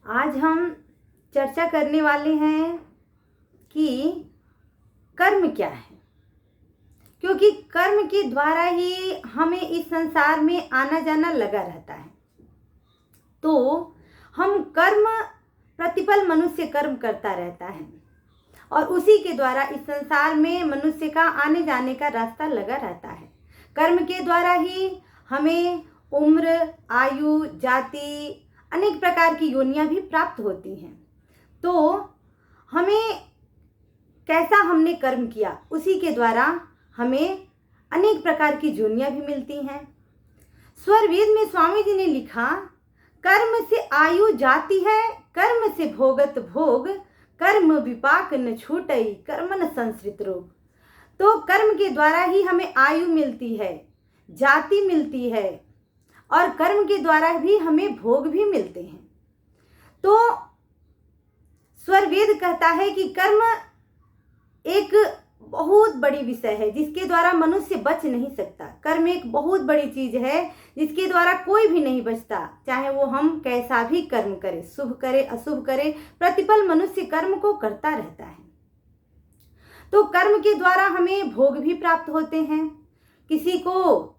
आज हम चर्चा करने वाले हैं कि कर्म क्या है, क्योंकि कर्म के द्वारा ही हमें इस संसार में आना जाना लगा रहता है। तो हम कर्म, प्रतिपल मनुष्य कर्म करता रहता है और उसी के द्वारा इस संसार में मनुष्य का आने जाने का रास्ता लगा रहता है। कर्म के द्वारा ही हमें उम्र, आयु, जाति, अनेक प्रकार की योनियां भी प्राप्त होती हैं। तो हमें कैसा हमने कर्म किया, उसी के द्वारा हमें अनेक प्रकार की योनियां भी मिलती हैं। स्वरवेद में स्वामी जी ने लिखा, कर्म से आयु जाती है, कर्म से भोगत भोग, कर्म विपाक न छूटई, कर्म न संसृत रोग। तो कर्म के द्वारा ही हमें आयु मिलती है, जाति मिलती है और कर्म के द्वारा भी हमें भोग भी मिलते हैं। तो स्वरवेद कहता है कि कर्म एक बहुत बड़ी विषय है जिसके द्वारा मनुष्य बच नहीं सकता। कर्म एक बहुत बड़ी चीज है जिसके द्वारा कोई भी नहीं बचता, चाहे वो हम कैसा भी कर्म करे, शुभ करे अशुभ करे, प्रतिपल मनुष्य कर्म को करता रहता है। तो कर्म के द्वारा हमें भोग भी प्राप्त होते हैं। किसी को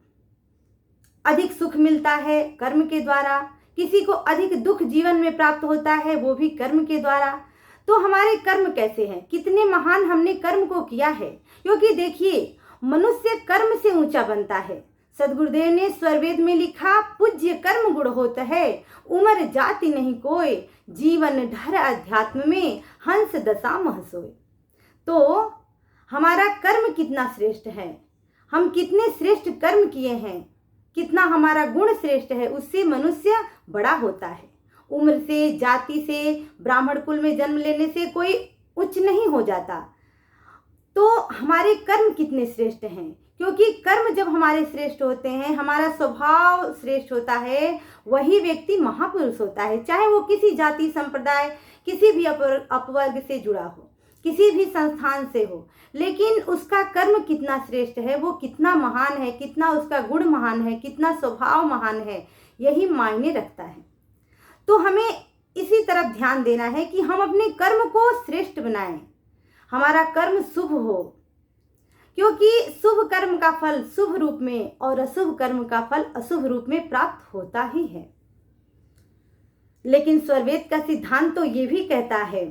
अधिक सुख मिलता है कर्म के द्वारा, किसी को अधिक दुख जीवन में प्राप्त होता है, वो भी कर्म के द्वारा। तो हमारे कर्म कैसे हैं, कितने महान हमने कर्म को किया है। क्योंकि देखिए, मनुष्य कर्म से ऊंचा बनता है। सदगुरुदेव ने स्वरवेद में लिखा, पूज्य कर्म गुण होता है, उम्र जाति नहीं कोय, जीवन ढर अध्यात्म में, हंस दशा मह सोय। तो हमारा कर्म कितना श्रेष्ठ है, हम कितने श्रेष्ठ कर्म किए हैं, कितना हमारा गुण श्रेष्ठ है, उससे मनुष्य बड़ा होता है। उम्र से, जाति से, ब्राह्मण कुल में जन्म लेने से कोई उच्च नहीं हो जाता। तो हमारे कर्म कितने श्रेष्ठ हैं, क्योंकि कर्म जब हमारे श्रेष्ठ होते हैं, हमारा स्वभाव श्रेष्ठ होता है, वही व्यक्ति महापुरुष होता है। चाहे वो किसी जाति संप्रदाय, किसी भी अपवर्ग से जुड़ा हो, किसी भी संस्थान से हो, लेकिन उसका कर्म कितना श्रेष्ठ है, वो कितना महान है, कितना उसका गुण महान है, कितना स्वभाव महान है, यही मायने रखता है। तो हमें इसी तरफ ध्यान देना है कि हम अपने कर्म को श्रेष्ठ बनाएं, हमारा कर्म शुभ हो, क्योंकि शुभ कर्म का फल शुभ रूप में और अशुभ कर्म का फल अशुभ रूप में प्राप्त होता ही है। लेकिन स्वरवेद का सिद्धांत तो ये भी कहता है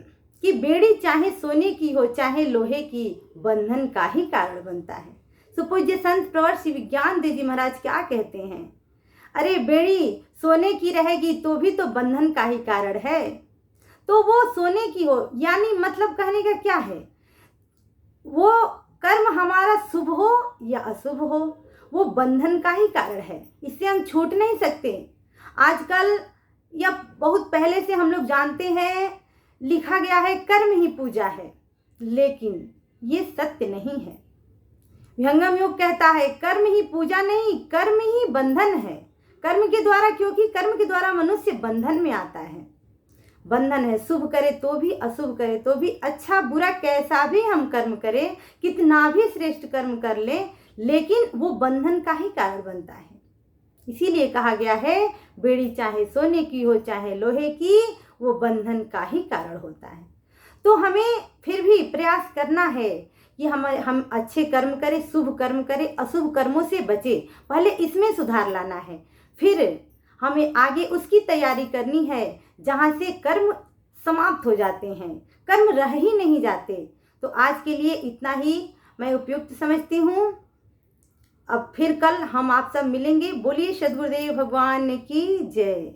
कि बेड़ी चाहे सोने की हो चाहे लोहे की, बंधन का ही कारण बनता है। सुपूज्य संत प्रवर श्री विज्ञान देव जी महाराज क्या कहते हैं, अरे बेड़ी सोने की रहेगी तो भी तो बंधन का ही कारण है। तो वो सोने की हो, यानी मतलब कहने का क्या है, वो कर्म हमारा शुभ हो या अशुभ हो, वो बंधन का ही कारण है, इससे हम छूट नहीं सकते। आजकल या बहुत पहले से हम लोग जानते हैं, लिखा गया है कर्म ही पूजा है, लेकिन ये सत्य नहीं है। विहंगम योग कहता है कर्म ही पूजा नहीं, कर्म ही बंधन है। कर्म के द्वारा, क्योंकि कर्म के द्वारा मनुष्य बंधन में आता है। बंधन है, शुभ करे तो भी अशुभ करे तो भी, अच्छा बुरा कैसा भी हम कर्म करें, कितना भी श्रेष्ठ कर्म कर ले, लेकिन वो बंधन का ही कारण बनता है। इसीलिए कहा गया है, बेड़ी चाहे सोने की हो चाहे लोहे की, वो बंधन का ही कारण होता है। तो हमें फिर भी प्रयास करना है कि हम अच्छे कर्म करें, शुभ कर्म करें, अशुभ कर्मों से बचे। पहले इसमें सुधार लाना है, फिर हमें आगे उसकी तैयारी करनी है जहाँ से कर्म समाप्त हो जाते हैं, कर्म रह ही नहीं जाते। तो आज के लिए इतना ही मैं उपयुक्त समझती हूँ। अब फिर कल हम आप सब मिलेंगे। बोलिए सद्गुरुदेव भगवान की जय।